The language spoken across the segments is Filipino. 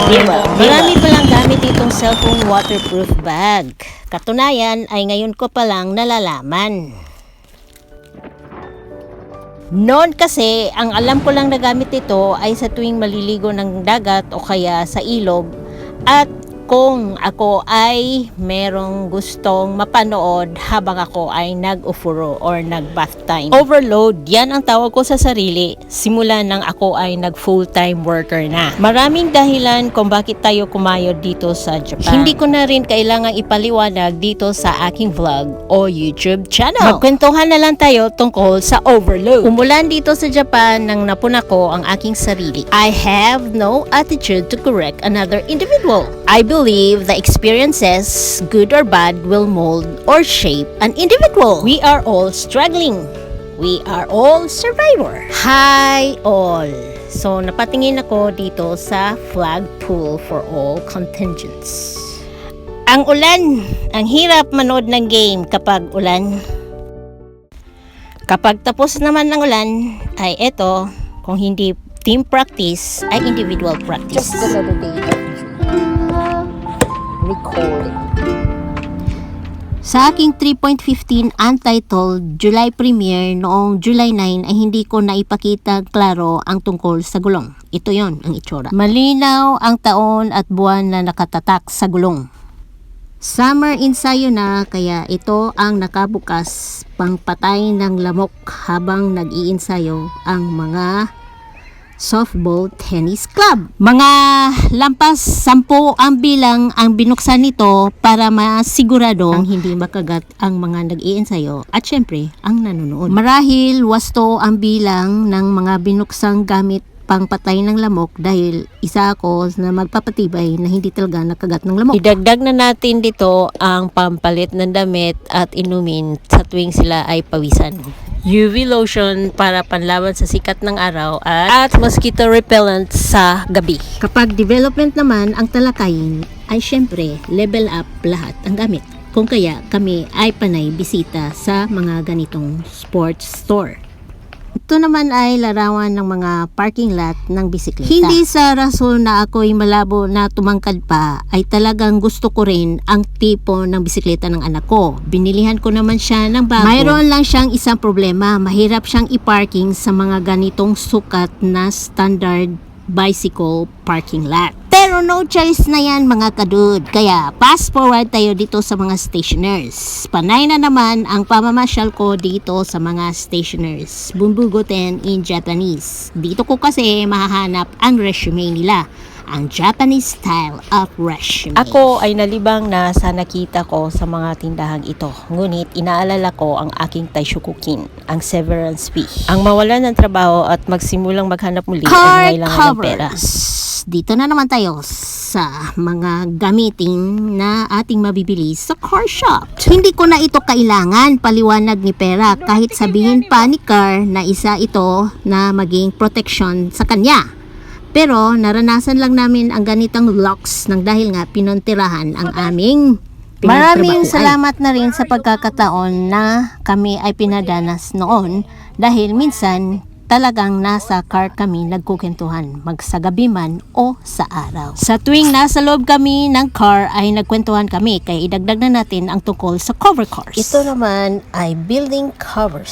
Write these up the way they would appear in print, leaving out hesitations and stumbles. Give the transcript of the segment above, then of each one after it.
Diba? Marami palang gamit itong cellphone waterproof bag. Katunayan ay ngayon ko palang nalalaman. Noon kasi, ang alam ko lang na gamit ito ay sa tuwing maliligo ng dagat o kaya sa ilog, at kung ako ay merong gustong mapanood habang ako ay nag-ufuro or nag-bath time. Overload, yan ang tawag ko sa sarili simula nang ako ay nag-full-time worker na. Maraming dahilan kung bakit tayo kumayod dito sa Japan. Hindi ko na rin kailangang ipaliwanag dito sa aking vlog o YouTube channel. Magkwentuhan na lang tayo tungkol sa overload. Umulan dito sa Japan nang napuna ko ang aking sarili. I have no attitude to correct another individual. I believe the experiences, good or bad, will mold or shape an individual. We are all struggling. We are all survivor. Hi all! So napatingin ako dito sa flag pool for all contingents. Ang ulan, ang hirap manood ng game kapag ulan. Kapag tapos naman ng ulan, ay eto, kung hindi team practice, ay individual practice. Just another day of recording. Sa aking 3.15 Untitled July premiere noong July 9 ay hindi ko naipakita klaro ang tungkol sa gulong. Ito yon ang itsura. Malinaw ang taon at buwan na nakatatak sa gulong. Summer ensayo na, kaya ito ang nakabukas pangpatay ng lamok habang nag-iinsayo ang mga softball tennis club. Mga lampas 10 ang bilang ang binuksan nito para masigurado ang hindi makagat ang mga nag-iensayo at syempre ang nanonood. Marahil wasto ang bilang ng mga binuksang gamit pangpatay ng lamok dahil isa ako na magpapatibay na hindi talaga nakagat ng lamok. Idagdag na natin dito ang pampalit ng damit at inumin sa tuwing sila ay pawisan. UV lotion para panlaban sa sikat ng araw at mosquito repellent sa gabi. Kapag development naman ang talakayin ay syempre level up lahat ang gamit. Kung kaya kami ay panay bisita sa mga ganitong sports store. Ito naman ay larawan ng mga parking lot ng bisikleta. Hindi sa rason na ako'y malabo na tumangkad pa, ay talagang gusto ko rin ang tipo ng bisikleta ng anak ko. Binilihan ko naman siya ng bago. Mayroon lang siyang isang problema, mahirap siyang i-parking sa mga ganitong sukat na standard bicycle parking lot. Pero no choice na yan mga kadud. Kaya fast forward tayo dito sa mga stationers. Panay na naman ang pamamasyal ko dito sa mga stationers. Bunbugoten in Japanese. Dito ko kasi mahahanap ang resume nila. Ang Japanese style of resume. Ako ay nalibang na sa nakita ko sa mga tindahang ito. Ngunit inaalala ko ang aking taishukukin, ang severance fee. Ang mawalan ng trabaho at magsimulang maghanap muli ay kailangan ng pera. Dito na naman tayo sa mga gamitin na ating mabibili sa car shop. Hindi ko na ito kailangan paliwanag ni Pera kahit sabihin pa ni Car na isa ito na maging protection sa kanya. Pero naranasan lang namin ang ganitang locks nang dahil nga pinontirahan ang aming pinagtrabahuan. Maraming salamat na rin sa pagkakataon na kami ay pinadanas noon dahil minsan talagang nasa car kami nagkukentuhan, magsagabi man o sa araw. Sa tuwing nasa loob kami ng car ay nagkwentuhan kami, kaya idagdag na natin ang tungkol sa cover cars. Ito naman ay building covers.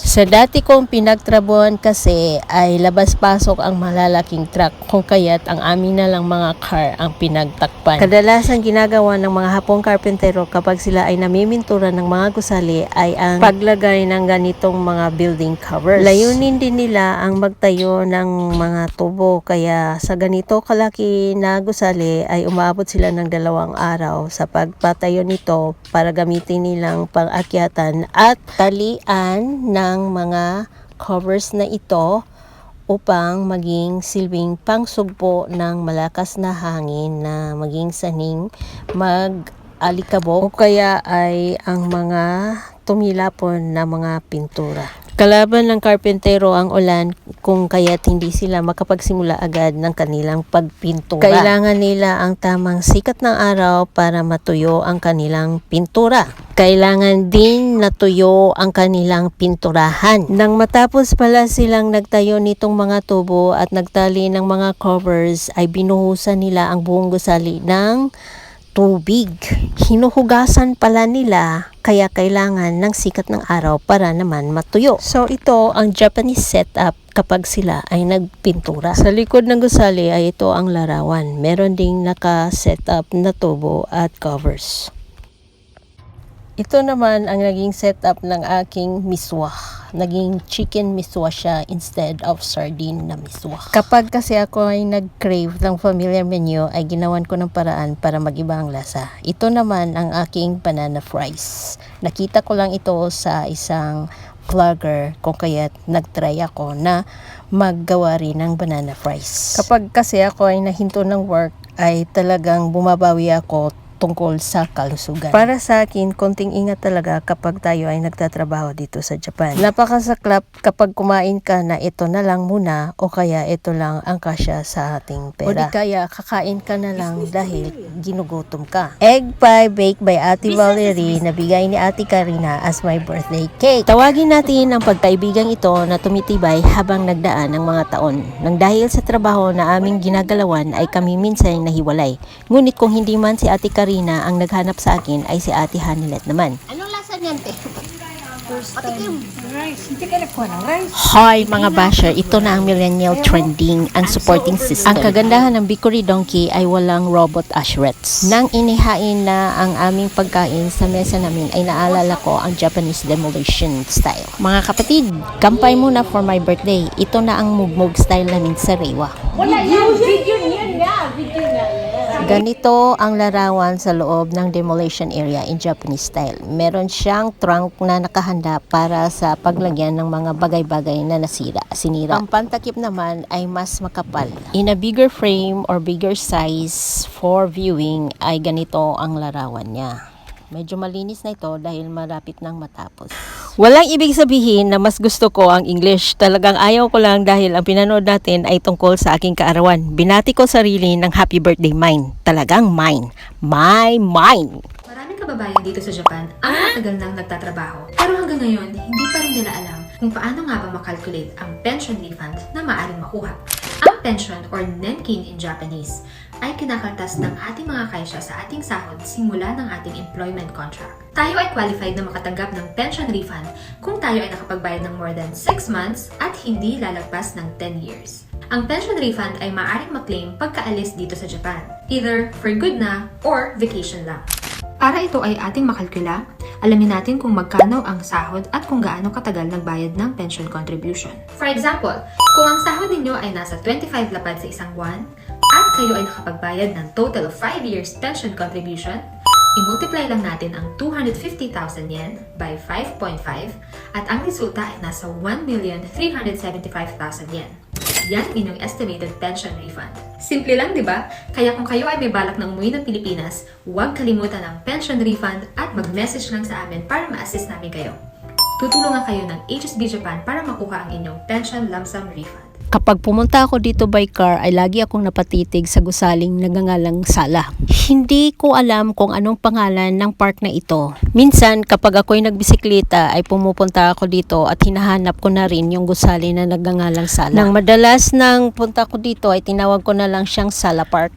Sa dati kong pinagtrabuhan kasi ay labas-pasok ang malalaking truck, kung kaya't ang amin na lang mga car ang pinagtakpan. Kadalasan ginagawa ng mga Hapong karpentero kapag sila ay namimintura ng mga gusali ay ang paglagay ng ganitong mga building covers. Layunin din nila ang magtayo ng mga tubo, kaya sa ganito kalaki na gusali ay umaabot sila ng 2 araw sa pagpatayo nito para gamitin nilang pang-akyatan at talian ng mga covers na ito upang maging silbing pangsugpo ng malakas na hangin na maging saning mag-alikabok o kaya ay ang mga tumilapon na mga pintura. Kalaban ng karpentero ang ulan kung kaya't hindi sila makapagsimula agad ng kanilang pagpintura. Kailangan nila ang tamang sikat ng araw para matuyo ang kanilang pintura. Kailangan din natuyo ang kanilang pinturahan. Nang matapos pala silang nagtayo nitong mga tubo at nagtali ng mga covers, ay binuhusan nila ang buong gusali ng tubig. Hinuhugasan pala nila, kaya kailangan ng sikat ng araw para naman matuyo. So ito ang Japanese setup kapag sila ay nagpintura. Sa likod ng gusali ay ito ang larawan. Meron ding naka-setup na tubo at covers. Ito naman ang naging setup ng aking miswa. Naging chicken miswa siya instead of sardine na miswa. Kapag kasi ako ay nag-crave ng familiar menu, ay ginawan ko ng paraan para mag-iba ang lasa. Ito naman ang aking banana fries. Nakita ko lang ito sa isang vlogger, kung kaya't nag-try ako na maggawa rin ng banana fries. Kapag kasi ako ay nahinto ng work, ay talagang bumabawi ako tungkol sa kalusugan. Para sa akin, konting ingat talaga kapag tayo ay nagtatrabaho dito sa Japan. Napakasaklap kapag kumain ka na ito na lang muna o kaya ito lang ang kasya sa ating pera. O di kaya kakain ka na lang dahil ginugutom ka. Egg pie baked by Ate Valerie na bigay ni Ate Karina as my birthday cake. Tawagin natin ang pagkaibigang ito na tumitibay habang nagdaan ng mga taon. Nang dahil sa trabaho na aming ginagalawan ay kami minsan nahiwalay. Ngunit kung hindi man si Ate Karina ang naghanap sa akin ay si Ate Hanilet naman. Anong lasa niyan, te? First time. Rice. Hindi ka nagkuha ng rice. Hi mga basher, ito na ang millennial trending, ang supporting system. Ang kagandahan ng Bicori Donkey ay walang robot ashrets. Nang inihain na ang aming pagkain sa mesa namin ay naalala ko ang Japanese demolition style. Mga kapatid, kampay muna for my birthday. Ito na ang mugmug style namin sa Rewa. Wala yan! Video niyan nga! Video niya. Ganito ang larawan sa loob ng demolition area in Japanese style. Meron siyang trunk na nakahanda para sa paglagyan ng mga bagay-bagay na sinira. Ang pantakip naman ay mas makapal. In a bigger frame or bigger size for viewing ay ganito ang larawan niya. Medyo malinis na ito dahil malapit nang matapos. Walang ibig sabihin na mas gusto ko ang English. Talagang ayaw ko lang dahil ang pinanood natin ay tungkol sa aking kaarawan. Binati ko sarili ng happy birthday mine. Talagang mine. Mine. Maraming kababayan dito sa Japan ang matagal nang nagtatrabaho. Pero hanggang ngayon, hindi pa rin nila alam kung paano nga ba makalculate ang pension refund na maaaring makuha. Ang pension or nenkin in Japanese ay kinakaltas ng ating mga kaisya sa ating sahod simula ng ating employment contract. Tayo ay qualified na makatanggap ng pension refund kung tayo ay nakapagbayad ng more than 6 months at hindi lalagpas ng 10 years. Ang pension refund ay maaaring maklaim pagkaalis dito sa Japan, either for good na or vacation lang. Para ito ay ating makalkula, alamin natin kung magkano ang sahod at kung gaano katagal nagbayad ng pension contribution. For example, kung ang sahod ninyo ay nasa 25 lapad sa isang buwan at kayo ay nakapagbayad ng total of 5 years pension contribution, i-multiply lang natin ang 250,000 yen by 5.5 at ang resulta ay nasa 1,375,000 yen. Yan inyong estimated pension refund. Simple lang, di ba? Kaya kung kayo ay may balak na umuwi ng Pilipinas, huwag kalimutan ang pension refund at mag-message lang sa amin para ma-assist namin kayo. Tutulungan kayo ng HSB Japan para makuha ang inyong pension lump sum refund. Kapag pumunta ako dito by car ay lagi akong napatitig sa gusaling nagangalang Sala. Hindi ko alam kung anong pangalan ng park na ito. Minsan kapag ako'y nagbisikleta ay pumupunta ako dito at hinahanap ko na rin yung gusali na nagangalang Sala. Nang madalas nang punta ko dito ay tinawag ko na lang siyang Sala Park.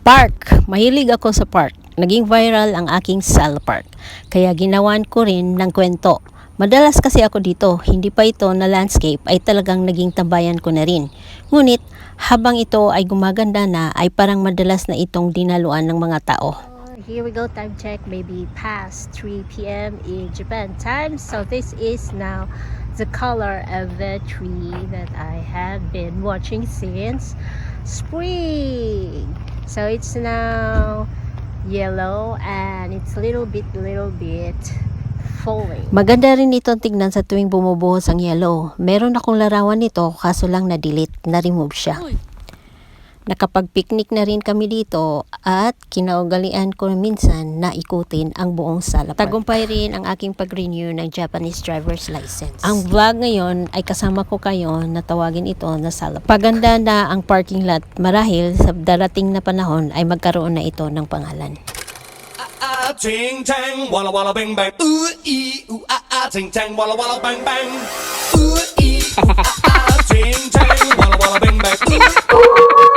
Mahilig ako sa park. Naging viral ang aking Sala Park. Kaya ginawan ko rin ng kwento. Madalas kasi ako dito, hindi pa ito na landscape ay talagang naging tambayan ko na rin. Ngunit, habang ito ay gumaganda na, ay parang madalas na itong dinaluan ng mga tao. Here we go, time check, maybe past 3 p.m. in Japan time. So this is now the color of the tree that I have been watching since spring. So it's now yellow and it's a little bit falling. Maganda rin ito tignan sa tuwing bumubuhos ang yellow. Meron akong larawan nito kaso lang na-remove siya. Nakapag-picnic na rin kami dito at kinaugalian ko minsan na ikutin ang buong Sala Park. Tagumpay rin ang aking pag-renew ng Japanese driver's license. Ang vlog ngayon ay kasama ko kayo na tawagin ito na Sala Park. Paganda na ang parking lot, marahil sa darating na panahon ay magkaroon na ito ng pangalan. Ting tang, walla walla bang bang. Ooh ee, ooh ting tang, walla walla bang bang. Ooh ee, ting tang, walla walla bang bang.